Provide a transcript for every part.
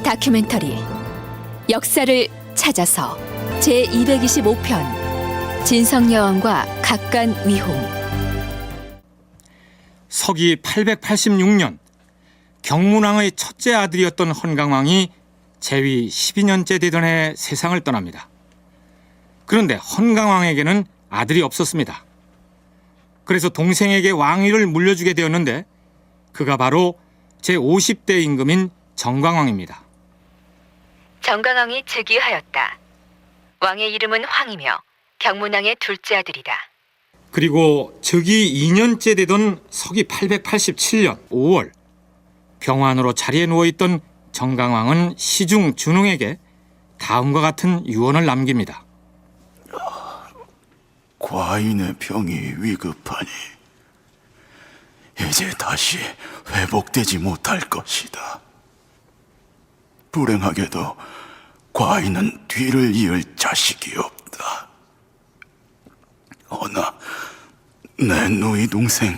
다큐멘터리 역사를 찾아서 제225편 진성여왕과 각간위홍. 서기 886년 경문왕의 첫째 아들이었던 헌강왕이 재위 12년째 되던 해 세상을 떠납니다. 그런데 헌강왕에게는 아들이 없었습니다. 그래서 동생에게 왕위를 물려주게 되었는데 그가 바로 제50대 임금인 정광왕입니다. 정광왕이 즉위하였다. 왕의 이름은 황이며 경문왕의 둘째 아들이다. 그리고 즉위 2년째 되던 서기 887년 5월 병환으로 자리에 누워있던 정광왕은 시중 준웅에게 다음과 같은 유언을 남깁니다. 과인의 병이 위급하니 이제 다시 회복되지 못할 것이다. 불행하게도 과인은 뒤를 이을 자식이 없다. 허나 내 누이 동생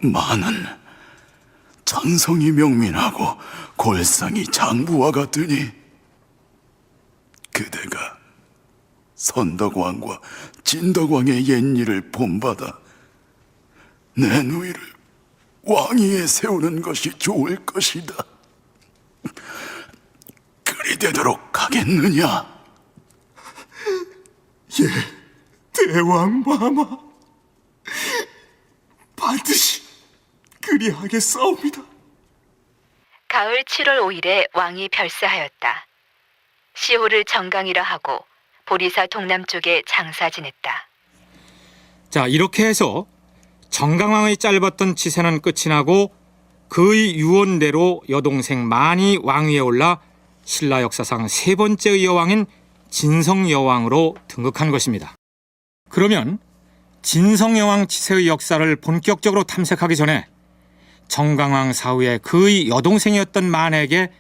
만은 찬성이 명민하고 골상이 장부와 같으니 그대가 선덕왕과 진덕왕의 옛일을 본받아 내 누이를 왕위에 세우는 것이 좋을 것이다. 그리 되도록 하겠느냐? 예, 대왕마마 반드시 그리하겠사옵니다. 가을 7월 5일에 왕이 별사하였다. 시호를 정강이라 하고 보리사 동남쪽에 장사 지냈다. 자, 이렇게 해서 정강왕의 짧았던 치세는 끝이 나고 그의 유언대로 여동생 만이 왕위에 올라 신라 역사상 세 번째의 여왕인 진성여왕으로 등극한 것입니다. 그러면 진성여왕 치세의 역사를 본격적으로 탐색하기 전에 정강왕 사후에 그의 여동생이었던 만에게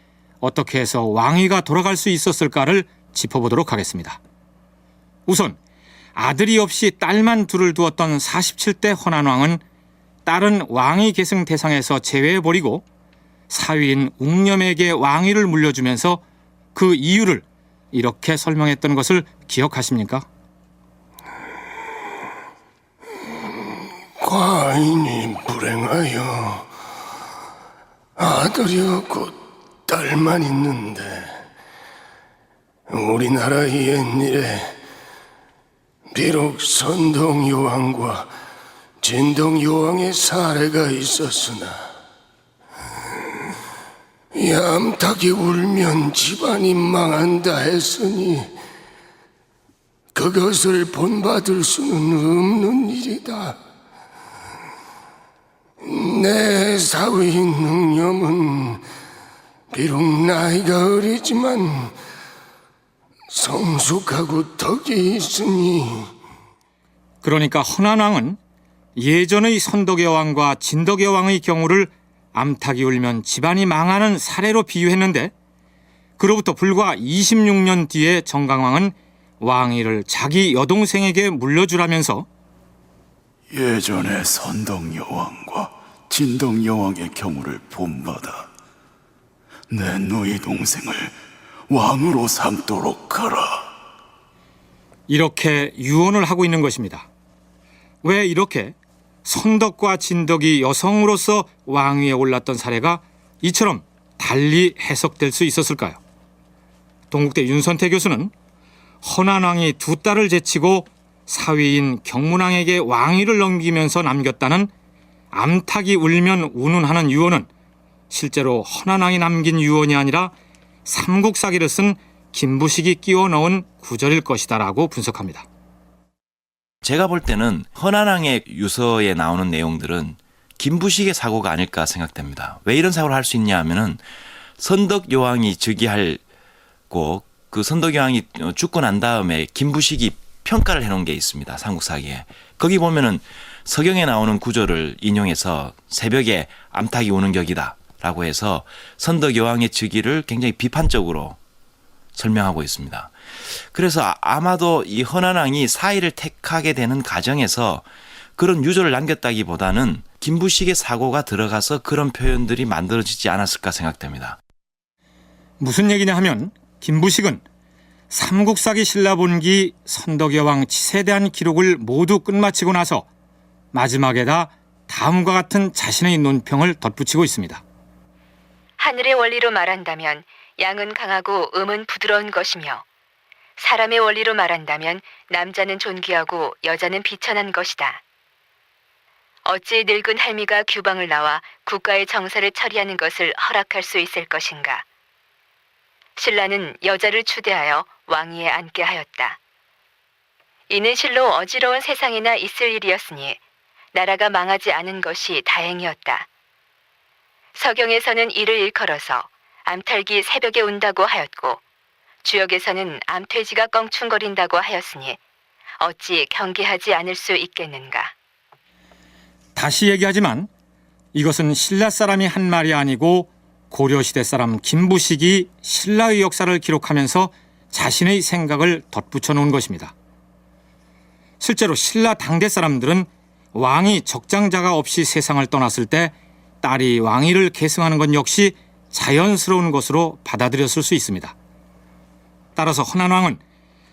어떻게 해서 왕위가 돌아갈 수 있었을까를 짚어보도록 하겠습니다. 우선 아들이 없이 딸만 둘을 두었던 47대 헌안왕은 딸은 왕위 계승 대상에서 제외해버리고 사위인 웅념에게 왕위를 물려주면서 그 이유를 이렇게 설명했던 것을 기억하십니까? 과인이 불행하여 아들이 없고 딸만 있는데 우리나라의 옛일에 비록 선덕여왕과 진덕여왕의 사례가 있었으나 얌탁이 울면 집안이 망한다 했으니 그것을 본받을 수는 없는 일이다. 내 사위인 웅념은 비록 나이가 어리지만 성숙하고 덕이 있으니 그러니까 헌안왕은 예전의 선덕여왕과 진덕여왕의 경우를 암탉이 울면 집안이 망하는 사례로 비유했는데 그로부터 불과 26년 뒤에 정강왕은 왕위를 자기 여동생에게 물려주라면서 예전의 선덕여왕과 진덕여왕의 경우를 본받아 내 누이 동생을 왕으로 삼도록 하라. 이렇게 유언을 하고 있는 것입니다. 왜 이렇게 선덕과 진덕이 여성으로서 왕위에 올랐던 사례가 이처럼 달리 해석될 수 있었을까요? 동국대 윤선태 교수는 헌안왕이 두 딸을 제치고 사위인 경문왕에게 왕위를 넘기면서 남겼다는 암탉이 울면 우는 하는 유언은 실제로 헌안왕이 남긴 유언이 아니라 삼국사기를 쓴 김부식이 끼워 넣은 구절일 것이다라고 분석합니다. 제가 볼 때는 헌안왕의 유서에 나오는 내용들은 김부식의 사고가 아닐까 생각됩니다. 왜 이런 사고를 할 수 있냐 하면은 선덕여왕이 즉위하고 그 선덕여왕이 죽고 난 다음에 김부식이 평가를 해놓은 게 있습니다. 삼국사기에. 거기 보면은 서경에 나오는 구절을 인용해서 새벽에 암탉이 우는 격이다 라고 해서 선덕여왕의 즉위를 굉장히 비판적으로 설명하고 있습니다. 그래서 아마도 이 헌안왕이 사위를 택하게 되는 과정에서 그런 유조를 남겼다기보다는 김부식의 사고가 들어가서 그런 표현들이 만들어지지 않았을까 생각됩니다. 무슨 얘기냐 하면 김부식은 삼국사기 신라본기 선덕여왕 치세에 대한 기록을 모두 끝마치고 나서 마지막에다 다음과 같은 자신의 논평을 덧붙이고 있습니다. 하늘의 원리로 말한다면 양은 강하고 음은 부드러운 것이며 사람의 원리로 말한다면 남자는 존귀하고 여자는 비천한 것이다. 어찌 늙은 할미가 규방을 나와 국가의 정사를 처리하는 것을 허락할 수 있을 것인가? 신라는 여자를 추대하여 왕위에 앉게 하였다. 이는 실로 어지러운 세상이나 있을 일이었으니 나라가 망하지 않은 것이 다행이었다. 서경에서는 이를 일컬어서 암탈기 새벽에 운다고 하였고 주역에서는 암퇴지가 껑충거린다고 하였으니 어찌 경계하지 않을 수 있겠는가. 다시 얘기하지만 이것은 신라 사람이 한 말이 아니고 고려시대 사람 김부식이 신라의 역사를 기록하면서 자신의 생각을 덧붙여 놓은 것입니다. 실제로 신라 당대 사람들은 왕이 적장자가 없이 세상을 떠났을 때 딸이 왕위를 계승하는 것 역시 자연스러운 것으로 받아들였을 수 있습니다. 따라서 헌안왕은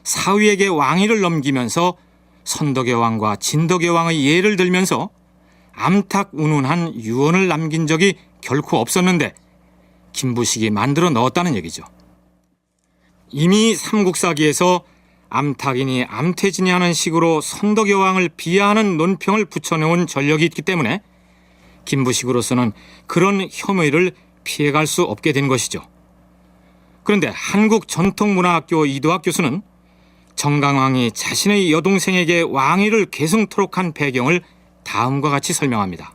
사위에게 왕위를 넘기면서 선덕의 왕과 진덕의 왕의 예를 들면서 암탉운운한 유언을 남긴 적이 결코 없었는데 김부식이 만들어 넣었다는 얘기죠. 이미 삼국사기에서 암탉이니 암퇴진이 하는 식으로 선덕의 왕을 비하하는 논평을 붙여놓은 전력이 있기 때문에 김부식으로서는 그런 혐의를 피해갈 수 없게 된 것이죠. 그런데 한국전통문화학교 이도학 교수는 정강왕이 자신의 여동생에게 왕위를 계승토록 한 배경을 다음과 같이 설명합니다.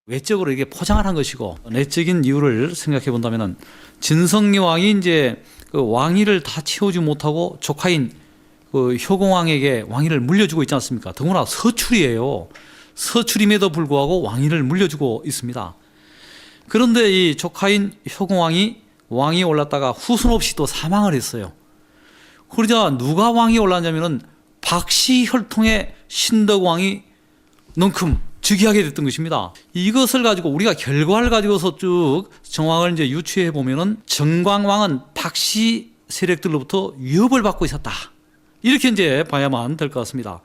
외적으로 이게 포장을 한 것이고 내적인 이유를 생각해 본다면은 진성여왕이 이제 그 왕위를 다 채우지 못하고 조카인 그 효공왕에게 왕위를 물려주고 있지 않습니까? 더구나 서출이에요. 서출임에도 불구하고 왕위를 물려주고 있습니다. 그런데 이 조카인 효공왕이 왕위에 올랐다가 후손 없이 또 사망을 했어요. 그러자 누가 왕위에 올랐냐면은 박씨 혈통의 신덕왕이 넝큼 즉위하게 됐던 것입니다. 이것을 가지고 우리가 결과를 가지고서 쭉 정황을 이제 유추해 보면은 정광왕은 박씨 세력들로부터 위협을 받고 있었다. 이렇게 이제 봐야만 될 것 같습니다.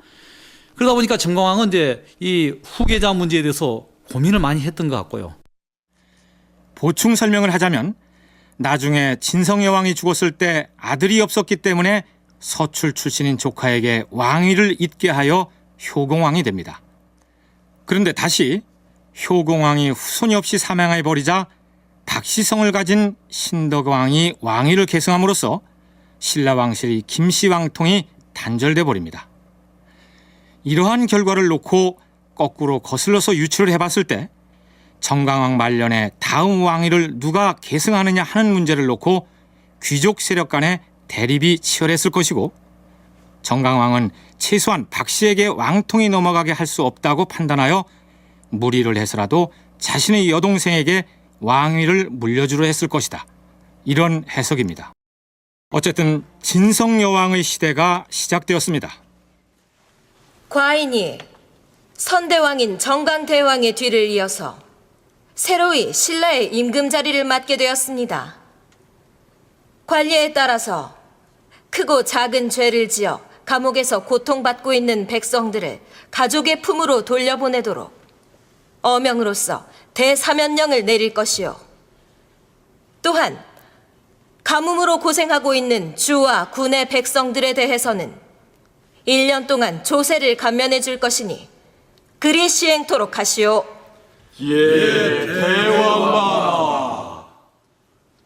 그러다 보니까 정광왕은 이제 이 후계자 문제에 대해서 고민을 많이 했던 것 같고요. 보충 설명을 하자면 나중에 진성여왕이 죽었을 때 아들이 없었기 때문에 서출 출신인 조카에게 왕위를 잇게 하여 효공왕이 됩니다. 그런데 다시 효공왕이 후손이 없이 사망해 버리자 박씨성을 가진 신덕왕이 왕위를 계승함으로써 신라왕실의 김씨왕통이 단절돼 버립니다. 이러한 결과를 놓고 거꾸로 거슬러서 유추를 해봤을 때 정강왕 말년에 다음 왕위를 누가 계승하느냐 하는 문제를 놓고 귀족 세력 간의 대립이 치열했을 것이고 정강왕은 최소한 박씨에게 왕통이 넘어가게 할 수 없다고 판단하여 무리를 해서라도 자신의 여동생에게 왕위를 물려주려 했을 것이다. 이런 해석입니다. 어쨌든 진성여왕의 시대가 시작되었습니다. 과인이 선대왕인 정강대왕의 뒤를 이어서 새로이 신라의 임금 자리를 맡게 되었습니다. 관례에 따라서 크고 작은 죄를 지어 감옥에서 고통받고 있는 백성들을 가족의 품으로 돌려보내도록 어명으로서 대사면령을 내릴 것이요. 또한 가뭄으로 고생하고 있는 주와 군의 백성들에 대해서는 1년 동안 조세를 감면해 줄 것이니 그리 시행토록 하시오.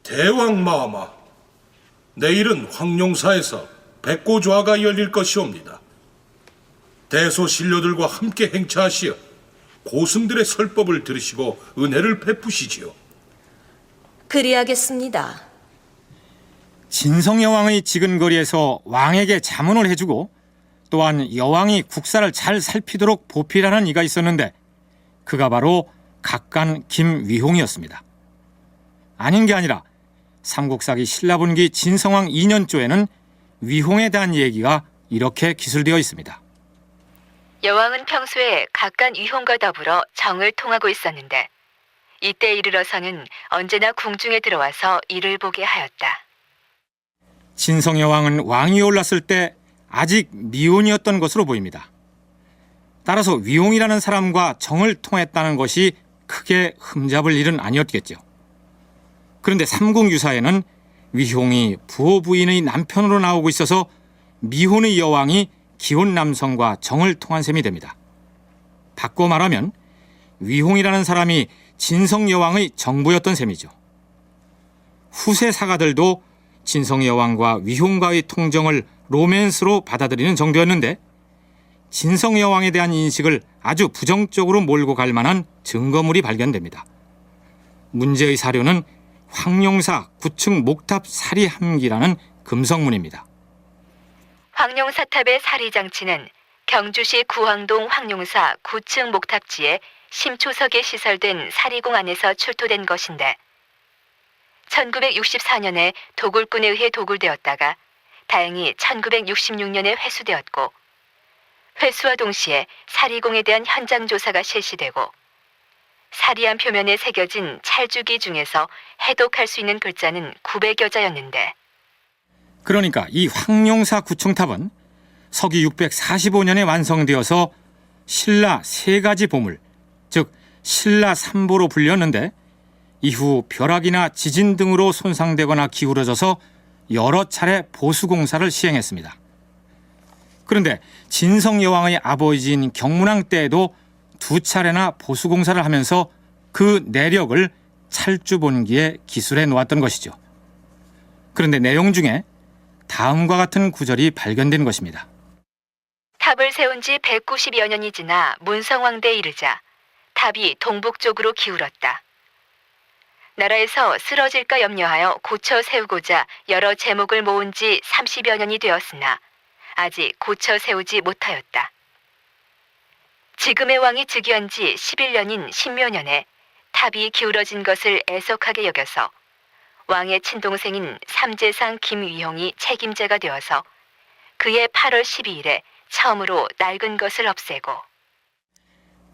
대왕마마, 내일은 황룡사에서 백고조화가 열릴 것이옵니다. 대소신료들과 함께 행차하시어 고승들의 설법을 들으시고 은혜를 베푸시지요. 그리하겠습니다. 진성여왕의 지근거리에서 왕에게 자문을 해주고 또한 여왕이 국사를 잘 살피도록 보필하는 이가 있었는데 그가 바로 각간 김위홍이었습니다. 아닌 게 아니라 삼국사기 신라분기 진성왕 2년조에는 위홍에 대한 얘기가 이렇게 기술되어 있습니다. 여왕은 평소에 각간 위홍과 더불어 정을 통하고 있었는데 이때 이르러서는 언제나 궁중에 들어와서 이를 보게 하였다. 진성여왕은 왕위에 올랐을 때 아직 미혼이었던 것으로 보입니다. 따라서 위홍이라는 사람과 정을 통했다는 것이 크게 흠잡을 일은 아니었겠죠. 그런데 삼국유사에는 위홍이 부호 부인의 남편으로 나오고 있어서 미혼의 여왕이 기혼 남성과 정을 통한 셈이 됩니다. 바꿔 말하면 위홍이라는 사람이 진성여왕의 정부였던 셈이죠. 후세 사가들도 진성여왕과 위홍과의 통정을 로맨스로 받아들이는 정도였는데 진성여왕에 대한 인식을 아주 부정적으로 몰고 갈 만한 증거물이 발견됩니다. 문제의 사료는 황룡사 9층 목탑 사리함기라는 금성문입니다. 황룡사탑의 사리장치는 경주시 구황동 황룡사 9층 목탑지에 심초석에 시설된 사리공 안에서 출토된 것인데 1964년에 도굴꾼에 의해 도굴되었다가 다행히 1966년에 회수되었고 회수와 동시에 사리공에 대한 현장 조사가 실시되고 사리암 표면에 새겨진 찰주기 중에서 해독할 수 있는 글자는 900여 자였는데 그러니까 이 황룡사 구층탑은 서기 645년에 완성되어서 신라 세 가지 보물, 즉 신라 삼보로 불렸는데 이후 벼락이나 지진 등으로 손상되거나 기울어져서 여러 차례 보수공사를 시행했습니다. 그런데 진성여왕의 아버지인 경문왕 때에도 2차례나 보수공사를 하면서 그 내력을 찰주본기에 기술해 놓았던 것이죠. 그런데 내용 중에 다음과 같은 구절이 발견된 것입니다. 탑을 세운 지 190여 년이 지나 문성왕대에 이르자 탑이 동북쪽으로 기울었다. 나라에서 쓰러질까 염려하여 고쳐 세우고자 여러 제목을 모은 지 30여 년이 되었으나 아직 고쳐 세우지 못하였다. 지금의 왕이 즉위한 지 11년인 신묘년에 탑이 기울어진 것을 애석하게 여겨서 왕의 친동생인 삼재상 김위홍이 책임자가 되어서 그해 8월 12일에 처음으로 낡은 것을 없애고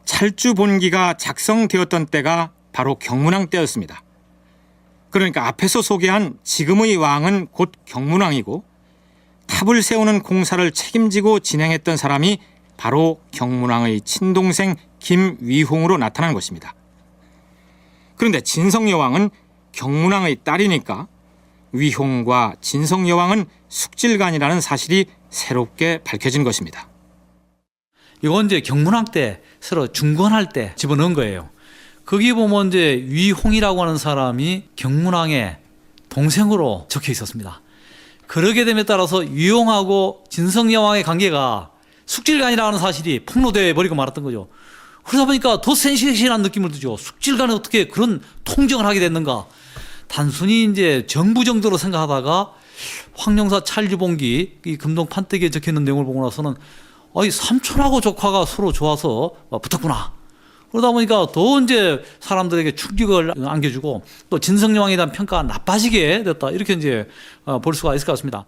찰주본기가 작성되었던 때가 바로 경문왕 때였습니다. 그러니까 앞에서 소개한 지금의 왕은 곧 경문왕이고 탑을 세우는 공사를 책임지고 진행했던 사람이 바로 경문왕의 친동생 김위홍으로 나타난 것입니다. 그런데 진성여왕은 경문왕의 딸이니까 위홍과 진성여왕은 숙질간이라는 사실이 새롭게 밝혀진 것입니다. 이건 이제 경문왕 때 새로 중건할 때 집어넣은 거예요. 거기 보면 이제 위홍이라고 하는 사람이 경문왕의 동생으로 적혀 있었습니다. 그러게 됨에 따라서 위홍하고 진성여왕의 관계가 숙질간이라는 사실이 폭로돼 버리고 말았던 거죠. 그러다 보니까 더 센시티한 느낌을 들죠. 숙질간에 어떻게 그런 통정을 하게 됐는가? 단순히 이제 정부 정도로 생각하다가 황룡사 찰주본기 이 금동 판때기에 적혀 있는 내용을 보고 나서는 삼촌하고 조카가 서로 좋아서 붙었구나. 그러다 보니까 더 이제 사람들에게 충격을 안겨주고 또 진성여왕에 대한 평가가 나빠지게 됐다. 이렇게 이제 볼 수가 있을 것 같습니다.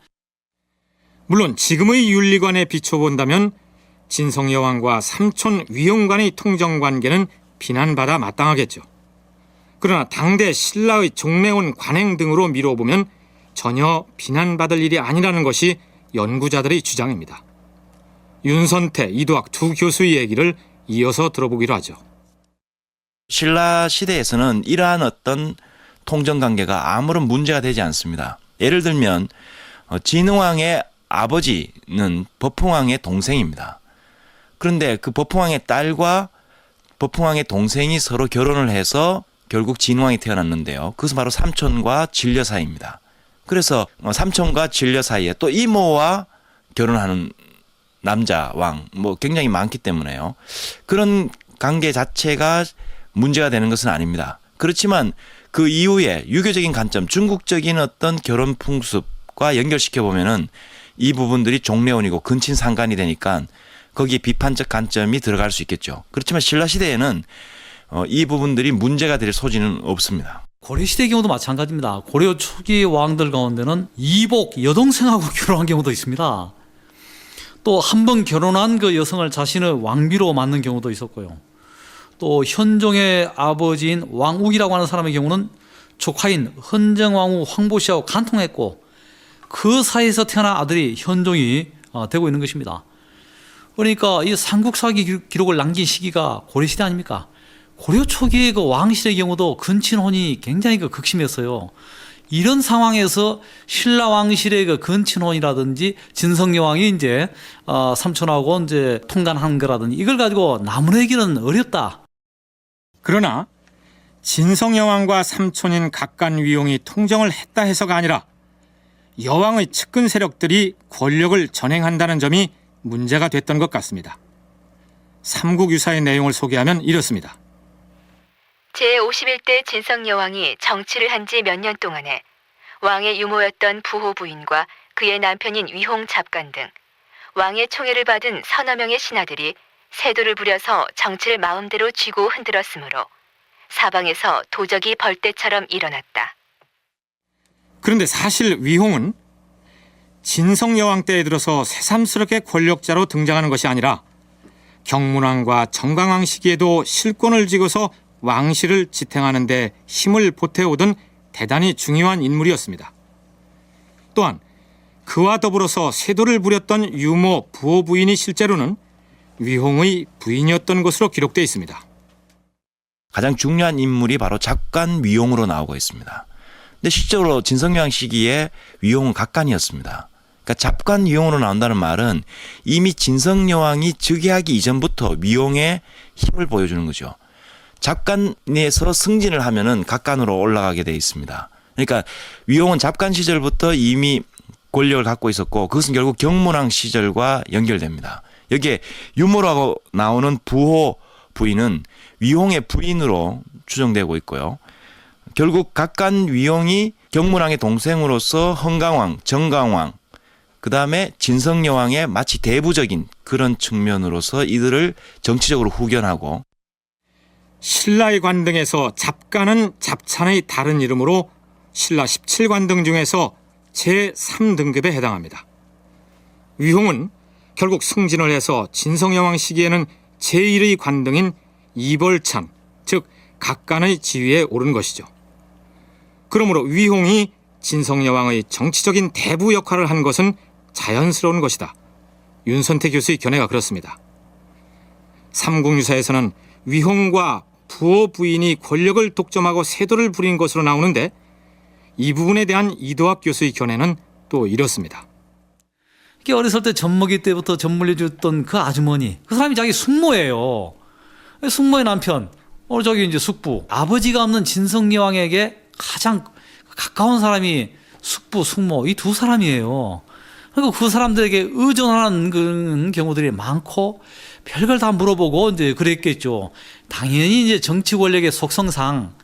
물론 지금의 윤리관에 비춰본다면 진성여왕과 삼촌 위홍 간의 통정관계는 비난받아 마땅하겠죠. 그러나 당대 신라의 종래원 관행 등으로 미뤄보면 전혀 비난받을 일이 아니라는 것이 연구자들의 주장입니다. 윤선태, 이두학 두 교수의 얘기를 이어서 들어보기로 하죠. 신라 시대에서는 이러한 어떤 통정관계가 아무런 문제가 되지 않습니다. 예를 들면 진흥왕의 아버지는 버풍왕의 동생입니다. 그런데 그 버풍왕의 딸과 버풍왕의 동생이 서로 결혼을 해서 결국 진흥왕이 태어났는데요. 그것은 바로 삼촌과 진려 사이입니다. 그래서 삼촌과 진려 사이에 또 이모와 결혼하는 남자 왕 굉장히 많기 때문에요. 그런 관계 자체가 문제가 되는 것은 아닙니다. 그렇지만 그 이후에 유교적인 관점, 중국적인 어떤 결혼 풍습과 연결시켜 보면은 이 부분들이 종래원이고 근친 상간이 되니까 거기에 비판적 관점이 들어갈 수 있겠죠. 그렇지만 신라 시대에는 이 부분들이 문제가 될 소지는 없습니다. 고려시대 경우도 마찬가지입니다. 고려 초기 왕들 가운데는 이복 여동생하고 결혼한 경우도 있습니다. 또 한 번 결혼한 그 여성을 자신의 왕비로 맞는 경우도 있었고요. 또 현종의 아버지인 왕욱이라고 하는 사람의 경우는 조카인 헌정왕후 황보씨하고 간통했고 그 사이에서 태어난 아들이 현종이 되고 있는 것입니다. 그러니까 이 삼국사기 기록을 남긴 시기가 고려시대 아닙니까? 고려 초기의 그 왕실의 경우도 근친혼이 굉장히 극심했어요. 이런 상황에서 신라 왕실의 그 근친혼이라든지 진성여왕이 이제 삼촌하고 이제 통간한 거라든지 이걸 가지고 나무래기는 어렵다. 그러나 진성여왕과 삼촌인 각간위용이 통정을 했다 해서가 아니라 여왕의 측근 세력들이 권력을 전행한다는 점이 문제가 됐던 것 같습니다. 삼국유사의 내용을 소개하면 이렇습니다. 제51대 진성여왕이 정치를 한 지 몇 년 동안에 왕의 유모였던 부호 부인과 그의 남편인 위홍 잡간 등 왕의 총애를 받은 서너 명의 신하들이 세도를 부려서 정치를 마음대로 쥐고 흔들었으므로 사방에서 도적이 벌떼처럼 일어났다. 그런데 사실 위홍은 진성여왕 때에 들어서 새삼스럽게 권력자로 등장하는 것이 아니라 경문왕과 정강왕 시기에도 실권을 쥐고서 왕실을 지탱하는 데 힘을 보태오던 대단히 중요한 인물이었습니다. 또한 그와 더불어서 세도를 부렸던 유모 부호 부인이 실제로는 위홍의 부인이었던 것으로 기록되어 있습니다. 가장 중요한 인물이 바로 잡간 위용으로 나오고 있습니다. 근데 실제로 진성여왕 시기에 위용은 각간이었습니다. 그러니까 잡간 위용으로 나온다는 말은 이미 진성여왕이 즉위하기 이전부터 위용의 힘을 보여주는 거죠. 잡간에서 승진을 하면은 각간으로 올라가게 돼 있습니다. 그러니까 위용은 잡간 시절부터 이미 권력을 갖고 있었고 그것은 결국 경문왕 시절과 연결됩니다. 여기에 유모라고 나오는 부호 부인은 위홍의 부인으로 추정되고 있고요. 결국 각간 위홍이 경문왕의 동생으로서 헌강왕, 정강왕, 그 다음에 진성여왕의 마치 대부적인 그런 측면으로서 이들을 정치적으로 후견하고 신라의 관등에서 잡간은 잡찬의 다른 이름으로 신라 17관등 중에서 제3등급에 해당합니다. 위홍은 결국 승진을 해서 진성여왕 시기에는 제1의 관등인 이벌찬, 즉 각간의 지위에 오른 것이죠. 그러므로 위홍이 진성여왕의 정치적인 대부 역할을 한 것은 자연스러운 것이다. 윤선태 교수의 견해가 그렇습니다. 삼국유사에서는 위홍과 부호 부인이 권력을 독점하고 세도를 부린 것으로 나오는데 이 부분에 대한 이도학 교수의 견해는 또 이렇습니다. 어렸을 때 젖먹이 때부터 젖 물려줬던 그 아주머니, 그 사람이 자기 숙모예요. 숙모의 남편, 저기 이제 숙부. 아버지가 없는 진성여왕에게 가장 가까운 사람이 숙부, 숙모, 이 두 사람이에요. 그리고 그 사람들에게 의존하는 그런 경우들이 많고 별걸 다 물어보고 이제 그랬겠죠. 당연히 이제 정치 권력의 속성상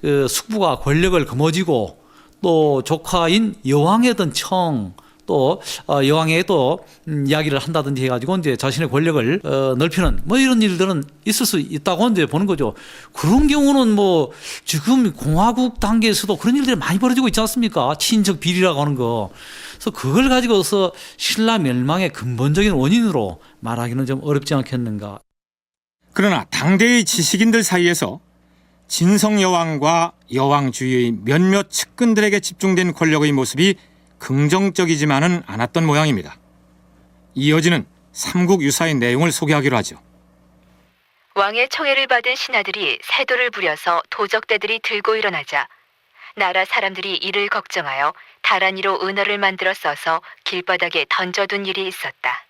그 숙부가 권력을 거머쥐고 또 조카인 여왕의 어떤 청, 또 여왕의 또 이야기를 한다든지 해가지고 이제 자신의 권력을 넓히는 뭐 이런 일들은 있을 수 있다고 이제 보는 거죠. 그런 경우는 뭐 지금 공화국 단계에서도 그런 일들이 많이 벌어지고 있지 않습니까? 친인척 비리라고 하는 거. 그래서 그걸 가지고서 신라 멸망의 근본적인 원인으로 말하기는 좀 어렵지 않겠는가. 그러나 당대의 지식인들 사이에서 진성여왕과 여왕 주위의 몇몇 측근들에게 집중된 권력의 모습이 긍정적이지만은 않았던 모양입니다. 이어지는 삼국유사의 내용을 소개하기로 하죠. 왕의 총애를 받은 신하들이 세도를 부려서 도적대들이 들고 일어나자 나라 사람들이 이를 걱정하여 다란이로 은어를 만들어 써서 길바닥에 던져둔 일이 있었다.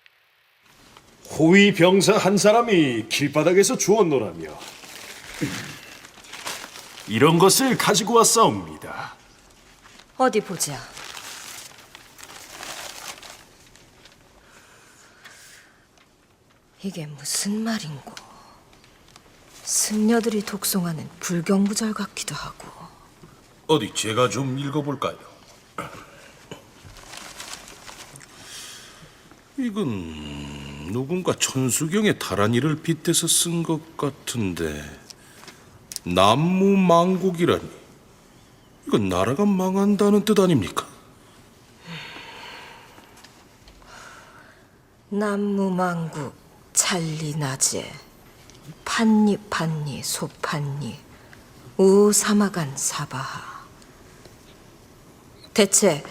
호위 병사 한 사람이 길바닥에서 주웠노라며 이런 것을 가지고 왔사옵니다. 어디 보자. 이게 무슨 말인고? 승려들이 독송하는 불경구절 같기도 하고. 어디 제가 좀 읽어볼까요? 이건 누군가 천수경의 다란이를 빗대서 쓴 것 같은데 남무망국이라니 이건 나라가 망한다는 뜻 아닙니까? 남무망국 찰리나제. 판니 판니 소판니 우사마간 사바하. 대체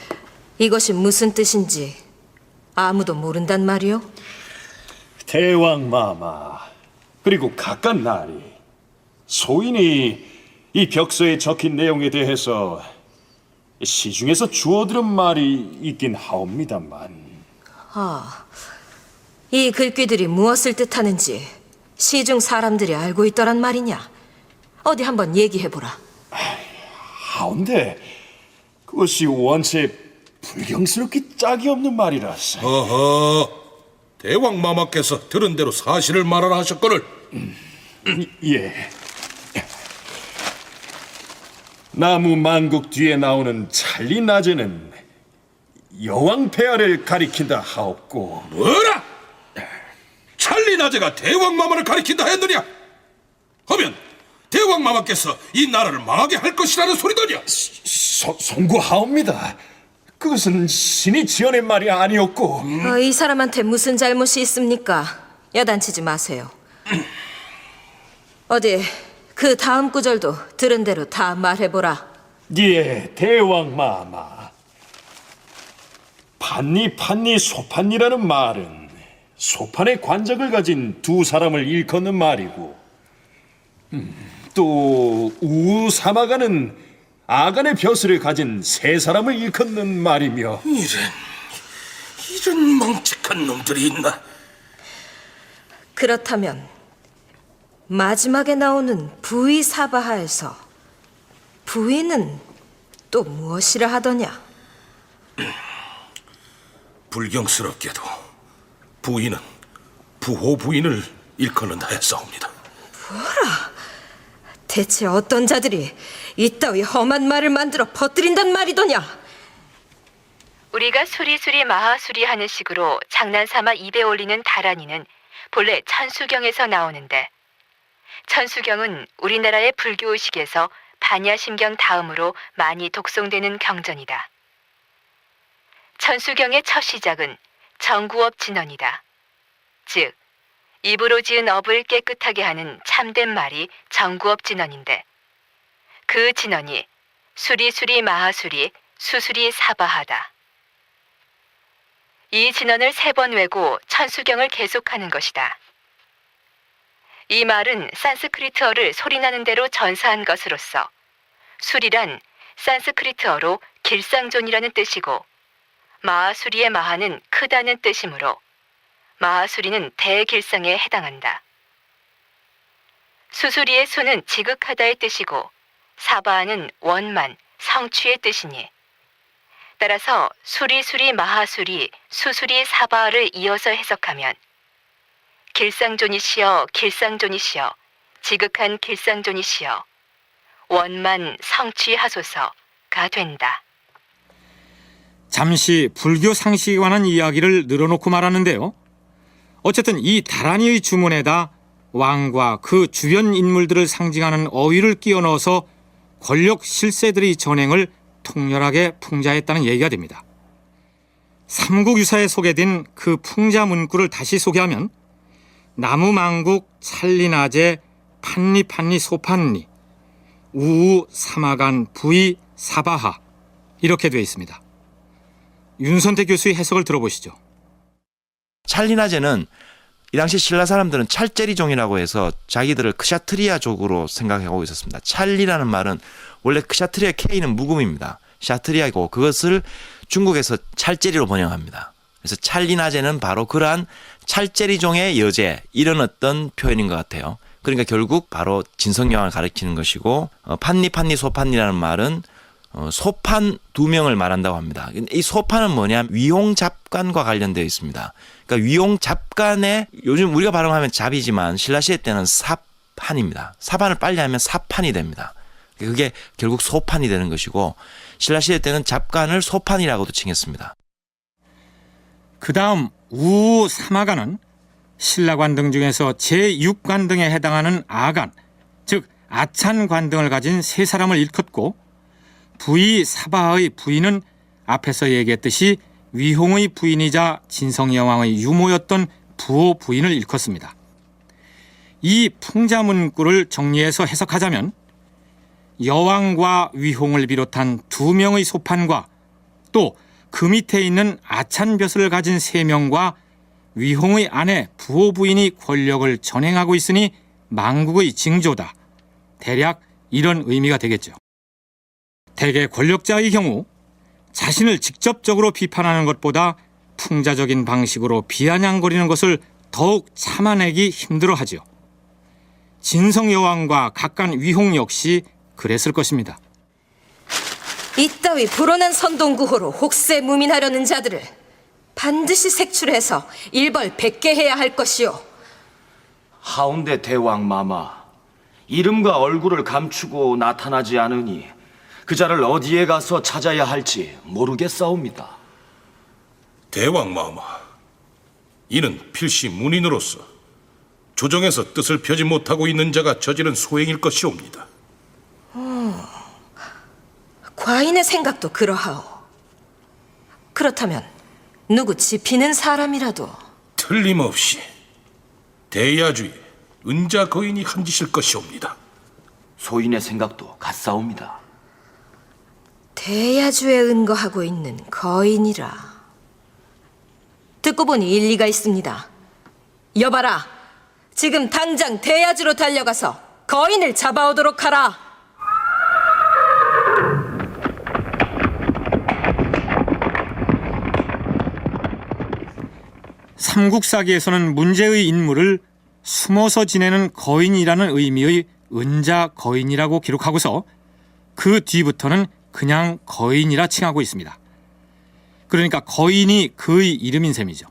이것이 무슨 뜻인지 아무도 모른단 말이오? 대왕 마마 그리고 각각 나리 소인이 이 벽서에 적힌 내용에 대해서 시중에서 주워들은 말이 있긴 하옵니다만 이 글귀들이 무엇을 뜻하는지 시중 사람들이 알고 있더란 말이냐? 어디 한번 얘기해보라. 하온데 그것이 원체 불경스럽게 짝이 없는 말이라서. 어허, 대왕 마마께서 들은 대로 사실을 말하라 하셨거늘. 예. 나무 만국 뒤에 나오는 찰리 낮에는 여왕 폐하를 가리킨다 하옵고. 뭐라? 찰리 나제가 대왕 마마를 가리킨다 했느냐? 하면 대왕 마마께서 이 나라를 망하게 할 것이라는 소리더냐? 송구하옵니다. 그것은 신이 지어낸 말이 아니었고. 이 사람한테 무슨 잘못이 있습니까? 야단치지 마세요. 어디 그 다음 구절도 들은 대로 다 말해보라. 예, 대왕 마마. 판니 소판니라는 말은 소판의 관적을 가진 두 사람을 일컫는 말이고, 또 우사마가는 아간의 벼슬을 가진 세 사람을 일컫는 말이며. 이런 멍측한 놈들이 있나? 그렇다면 마지막에 나오는 부의사바하에서 부의는 또 무엇이라 하더냐? 불경스럽게도 부인은 부호 부인을 일컫는다 했사옵니다. 대체 어떤 자들이 이따위 험한 말을 만들어 퍼뜨린단 말이더냐? 우리가 수리수리 마하수리 하는 식으로 장난삼아 입에 올리는 다란이는 본래 천수경에서 나오는데, 천수경은 우리나라의 불교의식에서 반야심경 다음으로 많이 독송되는 경전이다. 천수경의 첫 시작은 정구업 진언이다. 즉, 입으로 지은 업을 깨끗하게 하는 참된 말이 정구업 진언인데, 그 진언이 수리수리 마하수리 수수리 사바하다. 이 진언을 3번 외고 천수경을 계속하는 것이다. 이 말은 산스크리트어를 소리나는 대로 전사한 것으로서 수리란 산스크리트어로 길상존이라는 뜻이고, 마하수리의 마하는 크다는 뜻이므로 마하수리는 대길상에 해당한다. 수수리의 수는 지극하다의 뜻이고, 사바하는 원만, 성취의 뜻이니, 따라서 수리수리 마하수리 수수리 사바하를 이어서 해석하면 길상존이시여 길상존이시여 지극한 길상존이시여 원만 성취하소서가 된다. 잠시 불교 상식에 관한 이야기를 늘어놓고 말하는데요. 어쨌든 이 다란이의 주문에다 왕과 그 주변 인물들을 상징하는 어휘를 끼워 넣어서 권력 실세들의 전행을 통렬하게 풍자했다는 얘기가 됩니다. 삼국유사에 소개된 그 풍자 문구를 다시 소개하면 나무망국 찰리나제 판니 소판니 우우 사마간 부이 사바하 이렇게 되어 있습니다. 윤선태 교수의 해석을 들어보시죠. 찰리나제는 이 당시 신라 사람들은 찰제리종이라고 해서 자기들을 크샤트리아족으로 생각하고 있었습니다. 찰리라는 말은 원래 크샤트리아 K는 묵음입니다. 샤트리아이고 그것을 중국에서 찰제리로 번역합니다. 그래서 찰리나제는 바로 그러한 찰제리종의 여제 이런 어떤 표현인 것 같아요. 그러니까 결국 바로 진성여왕을 가리키는 것이고, 판니 소판니라는 말은 소판 2명을 말한다고 합니다. 이 소판은 뭐냐? 위홍잡간과 관련되어 있습니다. 그러니까 위홍잡간에 요즘 우리가 발음하면 잡이지만 신라시대 때는 사판입니다. 사판을 빨리 하면 사판이 됩니다. 그게 결국 소판이 되는 것이고, 신라시대 때는 잡간을 소판이라고도 칭했습니다. 그 다음 우우 사마간은 신라관 등 중에서 제6관 등에 해당하는 아간, 즉 아찬관 등을 가진 세 사람을 일컫고, 부이 사바의 부인은 앞에서 얘기했듯이 위홍의 부인이자 진성여왕의 유모였던 부호 부인을 일컫습니다. 이 풍자 문구를 정리해서 해석하자면 여왕과 위홍을 비롯한 2명의 소판과 또 그 밑에 있는 아찬벼슬을 가진 3명과 위홍의 아내 부호 부인이 권력을 전행하고 있으니 망국의 징조다. 대략 이런 의미가 되겠죠. 대개 권력자의 경우 자신을 직접적으로 비판하는 것보다 풍자적인 방식으로 비아냥거리는 것을 더욱 참아내기 힘들어하지요. 진성여왕과 각간 위홍 역시 그랬을 것입니다. 이따위 불어난 선동구호로 혹세 무민하려는 자들을 반드시 색출해서 일벌 100개 해야 할 것이오. 하운데 대왕 마마, 이름과 얼굴을 감추고 나타나지 않으니 그 자를 어디에 가서 찾아야 할지 모르겠사옵니다. 대왕마마, 이는 필시 문인으로서 조정에서 뜻을 펴지 못하고 있는 자가 저지른 소행일 것이옵니다. 과인의 생각도 그러하오. 그렇다면 누구 지피는 사람이라도 틀림없이 대야주의 은자 거인이 한 짓일 것이옵니다. 소인의 생각도 같사옵니다. 대야주에 은거하고 있는 거인이라. 듣고 보니 일리가 있습니다. 여봐라, 지금 당장 대야주로 달려가서 거인을 잡아오도록 하라. 삼국사기에서는 문제의 인물을 숨어서 지내는 거인이라는 의미의 은자 거인이라고 기록하고서 그 뒤부터는 그냥 거인이라 칭하고 있습니다. 그러니까 거인이 그의 이름인 셈이죠.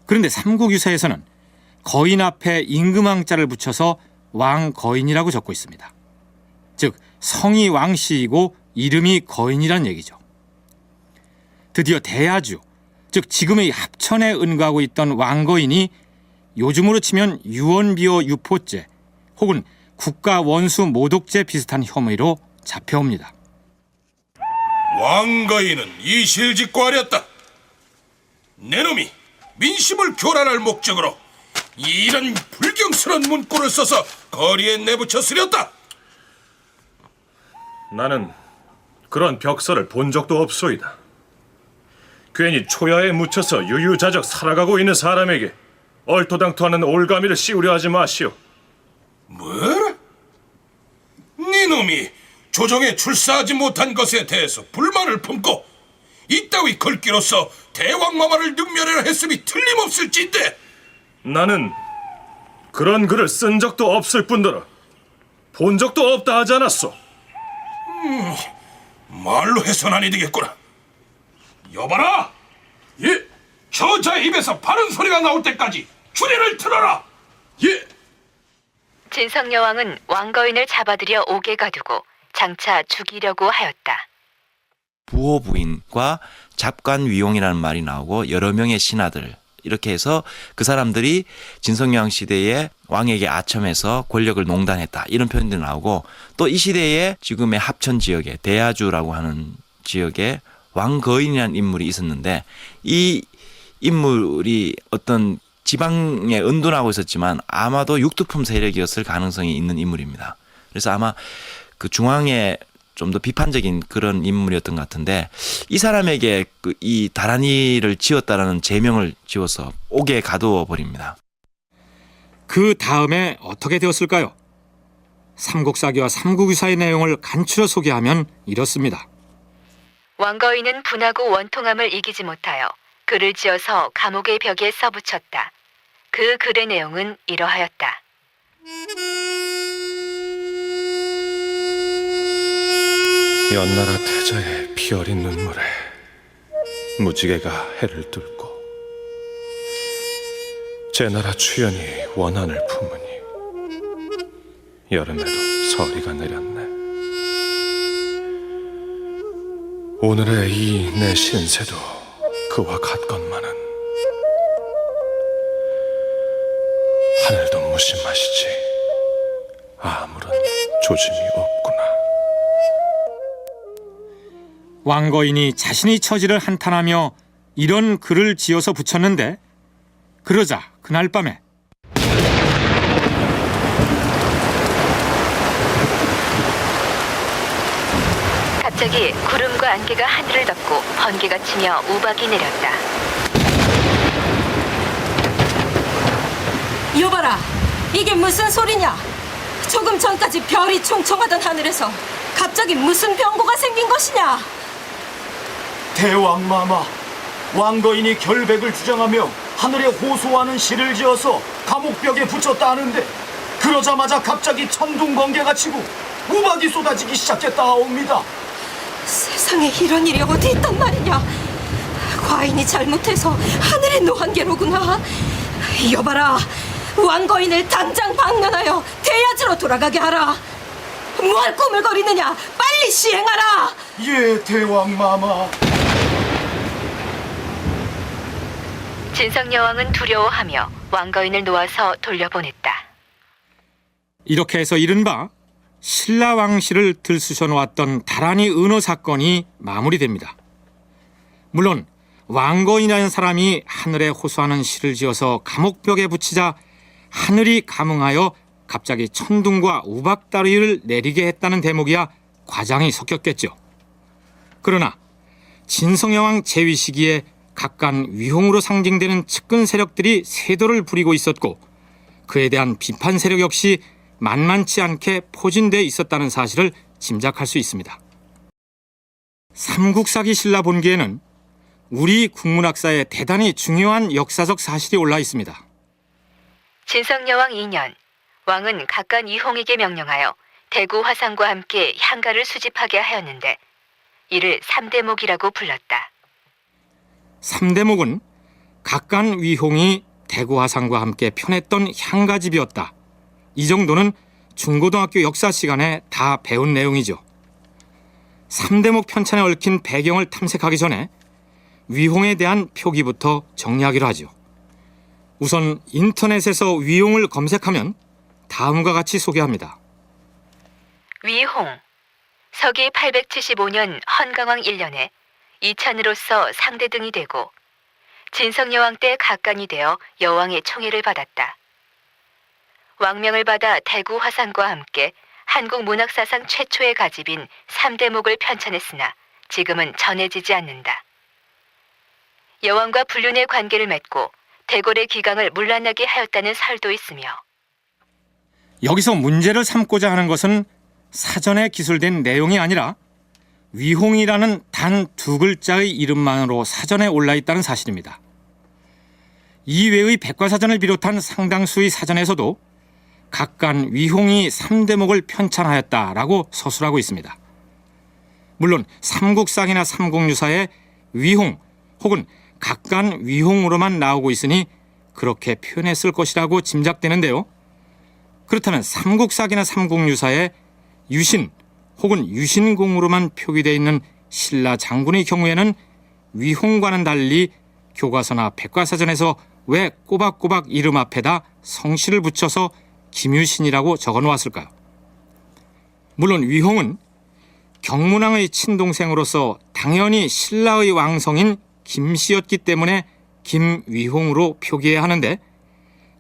그런데 삼국유사에서는 거인 앞에 임금왕자를 붙여서 왕거인이라고 적고 있습니다. 즉 성이 왕씨이고 이름이 거인이란 얘기죠. 드디어 대야주, 즉 지금의 합천에 은거하고 있던 왕거인이 요즘으로 치면 유언비어 유포죄 혹은 국가 원수 모독죄 비슷한 혐의로 잡혀옵니다. 왕거인은 이실직고하렸다. 내 놈이 민심을 교란할 목적으로 이런 불경스러운 문구를 써서 거리에 내붙여 쓰렸다. 나는 그런 벽서를 본 적도 없소이다. 괜히 초야에 묻혀서 유유자적 살아가고 있는 사람에게 얼토당토하는 올가미를 씌우려 하지 마시오. 뭐라? 네 놈이 조정에 출사하지 못한 것에 대해서 불만을 품고 이따위 글귀로서 대왕마마를 능멸하려 했음이 틀림없을진데 나는 그런 글을 쓴 적도 없을 뿐더러 본 적도 없다 하지 않았소. 말로 해선 아니 되겠구나. 여봐라! 예! 저자의 입에서 바른 소리가 나올 때까지 주례를 틀어라! 예! 진성여왕은 왕거인을 잡아들여 옥에 가두고 장차 죽이려고 하였다. 부호 부인과 잡관 위용이라는 말이 나오고 여러 명의 신하들, 이렇게 해서 그 사람들이 진성여왕 시대에 왕에게 아첨해서 권력을 농단했다, 이런 표현들이 나오고, 또 이 시대에 지금의 합천 지역에 대야주라고 하는 지역에 왕거인이라는 인물이 있었는데, 이 인물이 어떤 지방에 은둔하고 있었지만 아마도 육두품 세력이었을 가능성이 있는 인물입니다. 그래서 아마 그 중앙에 좀 더 비판적인 그런 인물이었던 것 같은데, 이 사람에게 이 다란이를 지었다라는 제명을 지어서 옥에 가두어 버립니다. 그 다음에 어떻게 되었을까요? 삼국사기와 삼국유사의 내용을 간추려 소개하면 이렇습니다. 왕거인은 분하고 원통함을 이기지 못하여 글을 지어서 감옥의 벽에 써붙였다. 그 글의 내용은 이러하였다. 연나라 태자의 피 어린 눈물에 무지개가 해를 뚫고 제 나라 추연이 원한을 품으니 여름에도 서리가 내렸네. 오늘의 이 내 신세도 그와 같건만은 하늘도 무심하시지 아무런 조짐이 없구나. 왕거인이 자신의 처지를 한탄하며 이런 글을 지어서 붙였는데, 그러자 그날 밤에 갑자기 구름과 안개가 하늘을 덮고 번개가 치며 우박이 내렸다. 여봐라, 이게 무슨 소리냐? 조금 전까지 별이 총총하던 하늘에서 갑자기 무슨 병고가 생긴 것이냐? 대왕마마, 왕거인이 결백을 주장하며 하늘에 호소하는 시를 지어서 감옥벽에 붙였다는데 그러자마자 갑자기 천둥번개가 치고 우박이 쏟아지기 시작했다 하옵니다. 세상에 이런 일이 어디 있단 말이냐? 과인이 잘못해서 하늘의 노한계로구나. 여봐라, 왕거인을 당장 방면하여 대야지로 돌아가게 하라. 뭘 꾸물거리느냐? 빨리 시행하라. 예, 대왕마마. 진성여왕은 두려워하며 왕거인을 놓아서 돌려보냈다. 이렇게 해서 이른바 신라 왕실을 들쑤셔 놓았던 다란이 은호 사건이 마무리됩니다. 물론 왕거인이라는 사람이 하늘에 호소하는 시를 지어서 감옥벽에 붙이자 하늘이 감응하여 갑자기 천둥과 우박다리를 내리게 했다는 대목이야 과장이 섞였겠죠. 그러나 진성여왕 재위 시기에 각간 위홍으로 상징되는 측근 세력들이 세도를 부리고 있었고 그에 대한 비판 세력 역시 만만치 않게 포진돼 있었다는 사실을 짐작할 수 있습니다. 삼국사기 신라 본기에는 우리 국문학사에 대단히 중요한 역사적 사실이 올라 있습니다. 진성여왕 2년, 왕은 각간 위홍에게 명령하여 대구 화상과 함께 향가를 수집하게 하였는데 이를 삼대목이라고 불렀다. 삼대목은 각간 위홍이 대구 화상과 함께 펴냈던 향가집이었다. 이 정도는 중고등학교 역사 시간에 다 배운 내용이죠. 삼대목 편찬에 얽힌 배경을 탐색하기 전에 위홍에 대한 표기부터 정리하기로 하죠. 우선 인터넷에서 위홍을 검색하면 다음과 같이 소개합니다. 위홍, 서기 875년 헌강왕 1년에 이찬으로서 상대등이 되고 진성여왕 때 각간이 되어 여왕의 총애를 받았다. 왕명을 받아 대구 화상과 함께 한국 문학사상 최초의 가집인 삼대목을 편찬했으나 지금은 전해지지 않는다. 여왕과 불륜의 관계를 맺고 대궐의 기강을 문란하게 하였다는 설도 있으며 여기서 문제를 삼고자 하는 것은 사전에 기술된 내용이 아니라 위홍이라는 단 두 글자의 이름만으로 사전에 올라 있다는 사실입니다. 이외의 백과사전을 비롯한 상당수의 사전에서도 각간 위홍이 3대목을 편찬하였다라고 서술하고 있습니다. 물론 삼국상이나 삼국유사에 위홍 혹은 각간 위홍으로만 나오고 있으니 그렇게 표현했을 것이라고 짐작되는데요. 그렇다면 삼국사기나 삼국유사에 유신 혹은 유신공으로만 표기되어 있는 신라 장군의 경우에는 위홍과는 달리 교과서나 백과사전에서 왜 꼬박꼬박 이름 앞에다 성씨를 붙여서 김유신이라고 적어놓았을까요? 물론 위홍은 경문왕의 친동생으로서 당연히 신라의 왕성인 김씨였기 때문에 김위홍으로 표기해야 하는데